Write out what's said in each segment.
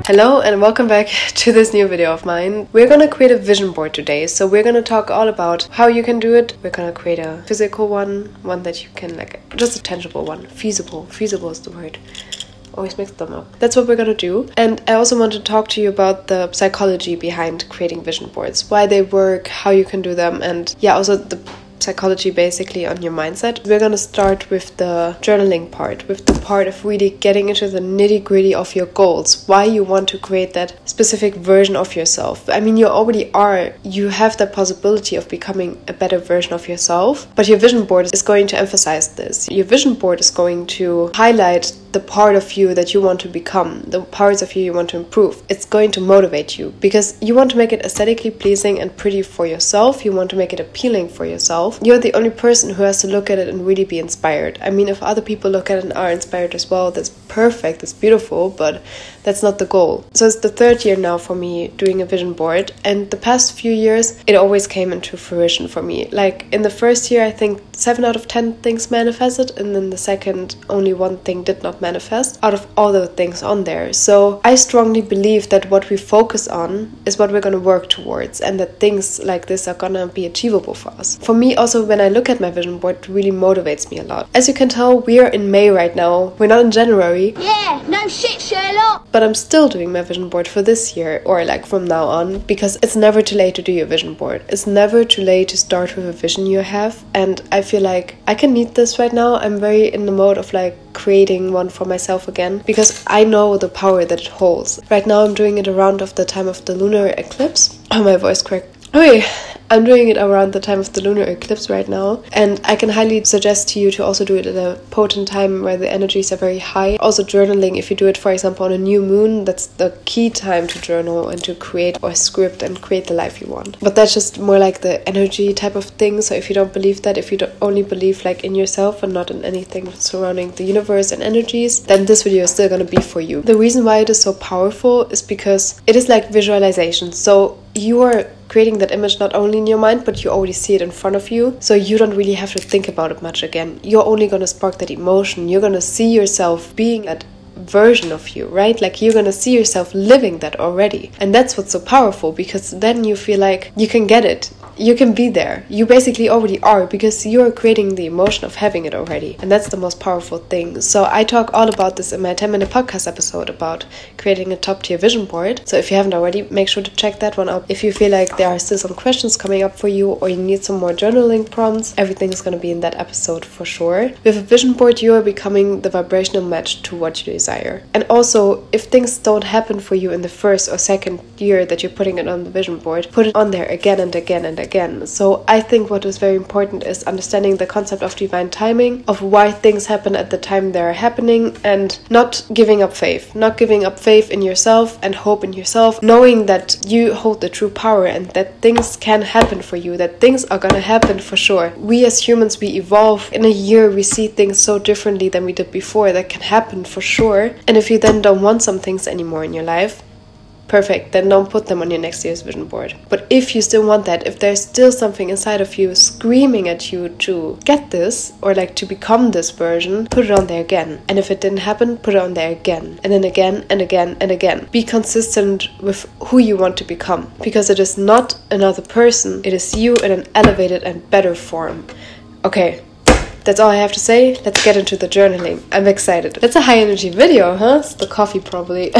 Hello and welcome back to this new video of mine. We're gonna create a vision board today, so we're gonna talk all about how you can do it. We're gonna create a physical one that you can just a tangible one. Feasible is the word. Always mix them up. That's what we're gonna do. And I also want to talk to you about the psychology behind creating vision boards, why they work, how you can do them, and also the psychology basically on your mindset. We're gonna start with the journaling part, with the part of really getting into the nitty-gritty of your goals, why you want to create that specific version of yourself. I mean, you already are. You have the possibility of becoming a better version of yourself, but your vision board is going to emphasize this. Your vision board is going to highlight the part of you that you want to become, the parts of you want to improve. It's going to motivate you because you want to make it aesthetically pleasing and pretty for yourself. You want to make it appealing for yourself. You're the only person who has to look at it and really be inspired. I mean, if other people look at it and are inspired as well, that's perfect, that's beautiful, but that's not the goal. So it's the third year now for me doing a vision board, and the past few years it always came into fruition for me. Like in the first year, I think 7 out of 10 things manifested, and then the second, only one thing did not manifest out of all the things on there. So I strongly believe that what we focus on is what we're going to work towards, and that things like this are going to be achievable for us. For me also, when I look at my vision board, it really motivates me a lot. As you can tell, we are in May right now. We're not in January. Yeah, no shit, Sherlock. But I'm still doing my vision board for this year, or from now on, because it's never too late to do your vision board. It's never too late to start with a vision you have, and I feel like I can need this right now. I'm very in the mode of creating one for myself again, because I know the power that it holds. Right now I'm doing it around the time of the lunar eclipse. Oh, my voice cracked. Okay, I'm doing it around the time of the lunar eclipse right now, and I can highly suggest to you to also do it at a potent time where the energies are very high. Also journaling, if you do it for example on a new moon, that's the key time to journal and to create or script and create the life you want. But that's just more like the energy type of thing. So if you don't believe that, if you don't only believe in yourself and not in anything surrounding the universe and energies, then this video is still going to be for you. The reason why it is so powerful is because it is like visualization. So you are creating that image not only in your mind, but you already see it in front of you, so you don't really have to think about it much again. You're only going to spark that emotion. You're going to see yourself being that version of you, right? You're going to see yourself living that already, and that's what's so powerful, because then you feel like you can get it. You can be there. You basically already are, because you're creating the emotion of having it already. And that's the most powerful thing. So I talk all about this in my 10-minute podcast episode about creating a top-tier vision board. So if you haven't already, make sure to check that one out. If you feel like there are still some questions coming up for you, or you need some more journaling prompts, everything is going to be in that episode for sure. With a vision board, you are becoming the vibrational match to what you desire. And also, if things don't happen for you in the first or second year that you're putting it on the vision board, put it on there again and again and again. So I think what is very important is understanding the concept of divine timing, of why things happen at the time they're happening, and not giving up faith. Not giving up faith in yourself and hope in yourself, knowing that you hold the true power and that things can happen for you, that things are gonna happen for sure. We as humans, we evolve. In a year, we see things so differently than we did before. That can happen for sure. And if you then don't want some things anymore in your life, perfect, then don't put them on your next year's vision board. But if you still want that, if there's still something inside of you screaming at you to get this, or to become this version, put it on there again. And if it didn't happen, put it on there again. And then again and again and again. Be consistent with who you want to become, because it is not another person, it is you in an elevated and better form. Okay, that's all I have to say. Let's get into the journaling. I'm excited. That's a high energy video, huh? It's the coffee probably.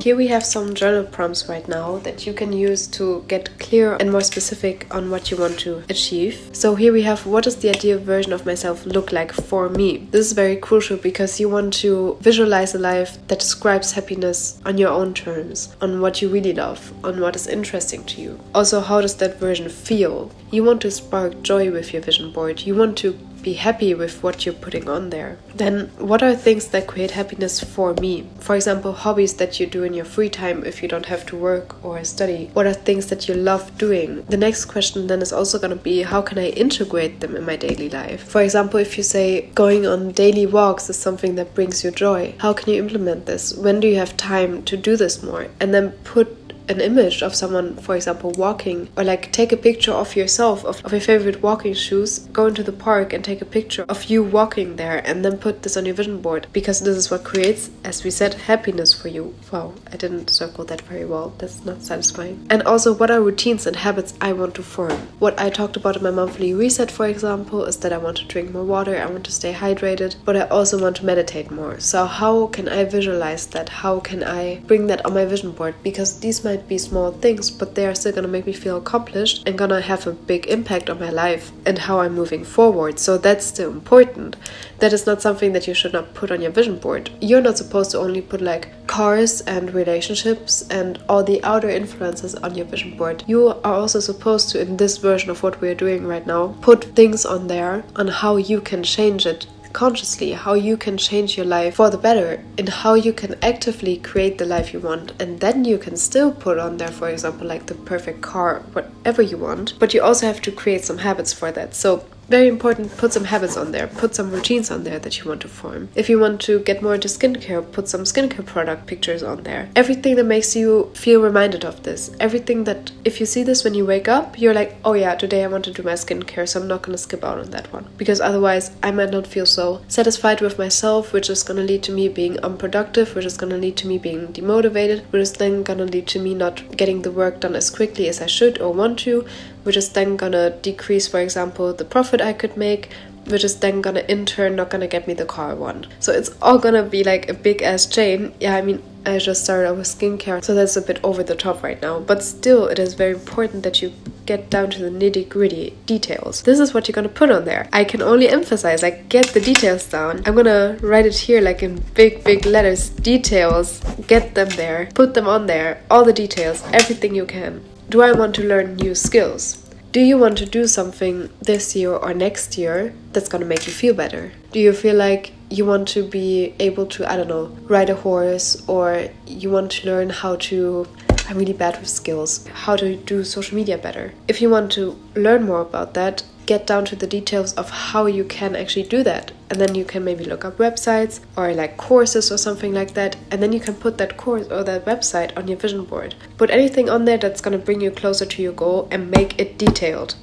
Here we have some journal prompts right now that you can use to get clearer and more specific on what you want to achieve. So here we have, what does the ideal version of myself look like for me? This is very crucial because you want to visualize a life that describes happiness on your own terms, on what you really love, on what is interesting to you. Also, how does that version feel? You want to spark joy with your vision board. You want to be happy with what you're putting on there. Then what are things that create happiness for me? For example, hobbies that you do in your free time if you don't have to work or study. What are things that you love doing? The next question then is also going to be, how can I integrate them in my daily life? For example, if you say going on daily walks is something that brings you joy, how can you implement this? When do you have time to do this more? And then put an image of someone, for example, walking, or like take a picture of yourself, of your favorite walking shoes, go into the park and take a picture of you walking there, and then put this on your vision board, because this is what creates, as we said, happiness for you. Wow, I didn't circle that very well. That's not satisfying. And also, what are routines and habits I want to form? What I talked about in my monthly reset, for example, is that I want to drink more water, I want to stay hydrated, but I also want to meditate more. So how can I visualize that? How can I bring that on my vision board? Because these might be small things, but they are still gonna make me feel accomplished and gonna have a big impact on my life and how I'm moving forward. So that's still important. That is not something that you should not put on your vision board. You're not supposed to only put like cars and relationships and all the outer influences on your vision board. You are also supposed to, in this version of what we're doing right now, put things on there on how you can change it consciously, how you can change your life for the better, and how you can actively create the life you want. And then you can still put on there, for example, like the perfect car, whatever you want, but you also have to create some habits for that. So very important, put some habits on there, put some routines on there that you want to form. If you want to get more into skincare, put some skincare product pictures on there. Everything that makes you feel reminded of this. Everything that, if you see this when you wake up, you're like, oh yeah, today I want to do my skincare, so I'm not going to skip out on that one. Because otherwise I might not feel so satisfied with myself, which is going to lead to me being unproductive, which is going to lead to me being demotivated, which is then going to lead to me not getting the work done as quickly as I should or want to, which is then gonna decrease, for example, the profit I could make, which is then gonna in turn not gonna get me the car I want. So it's all gonna be like a big ass chain. Yeah, I mean, I just started out with skincare, so that's a bit over the top right now, but still it is very important that you get down to the nitty-gritty details. This is what you're gonna put on there. I can only emphasize, like, get the details down. I'm gonna write it here like in big letters. Details, get them there, put them on there, all the details, everything you can. Do I want to learn new skills? Do you want to do something this year or next year that's gonna make you feel better? Do you feel like you want to be able to, I don't know, ride a horse, or you want to learn how to, I'm really bad with skills, how to do social media better? If you want to learn more about that, get down to the details of how you can actually do that. And then you can maybe look up websites or like courses or something like that. And then you can put that course or that website on your vision board. Put anything on there that's going to bring you closer to your goal and make it detailed.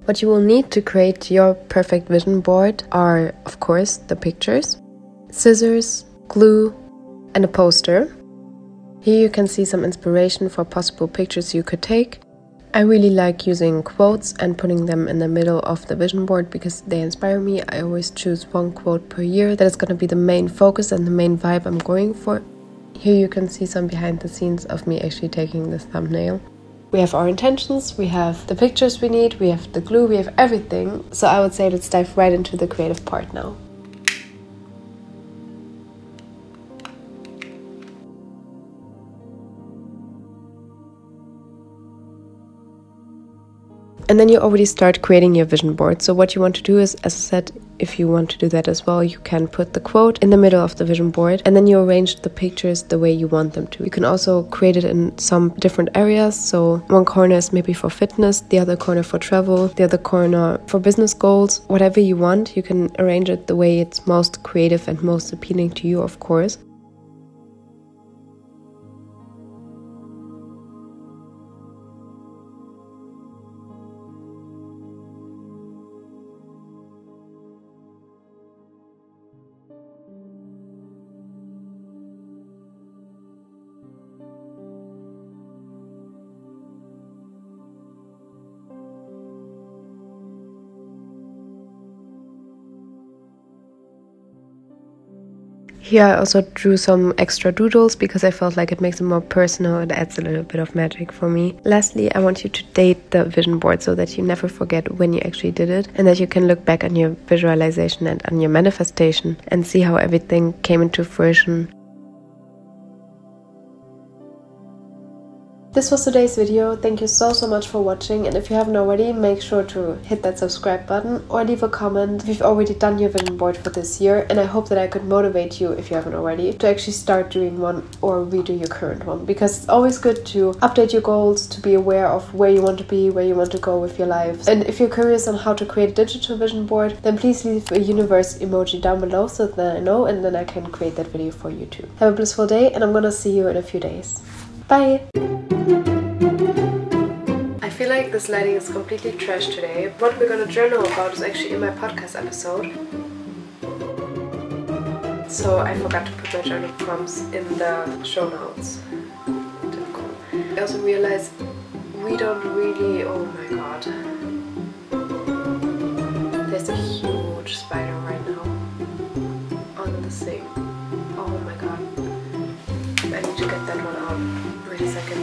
What you will need to create your perfect vision board are, of course, the pictures, scissors, glue, and a poster. Here you can see some inspiration for possible pictures you could take. I really like using quotes and putting them in the middle of the vision board because they inspire me. I always choose one quote per year that is going to be the main focus and the main vibe I'm going for. Here you can see some behind the scenes of me actually taking this thumbnail. We have our intentions, we have the pictures we need, we have the glue, we have everything. So I would say let's dive right into the creative part now. And then you already start creating your vision board. So what you want to do is, as I said, if you want to do that as well, you can put the quote in the middle of the vision board and then you arrange the pictures the way you want them to. You can also create it in some different areas. So one corner is maybe for fitness, the other corner for travel, the other corner for business goals. Whatever you want, you can arrange it the way it's most creative and most appealing to you, of course. Here I also drew some extra doodles because I felt like it makes it more personal. It adds a little bit of magic for me. Lastly, I want you to date the vision board so that you never forget when you actually did it, and that you can look back on your visualization and on your manifestation and see how everything came into fruition. This was today's video. Thank you so much for watching, and if you haven't already, make sure to hit that subscribe button or leave a comment if you've already done your vision board for this year, and I hope that I could motivate you, if you haven't already, to actually start doing one or redo your current one, because it's always good to update your goals, to be aware of where you want to be, where you want to go with your life. And if you're curious on how to create a digital vision board, then please leave a universe emoji down below so that I know, and then I can create that video for you too. Have a blissful day, and I'm gonna see you in a few days. Bye! I feel like this lighting is completely trash today. What we're gonna journal about is actually in my podcast episode. So I forgot to put my journal prompts in the show notes. Typical. I also realized we don't really... oh my god. There's a huge spider right now on the thing. Oh my god. I need to get that one out. Wait a second.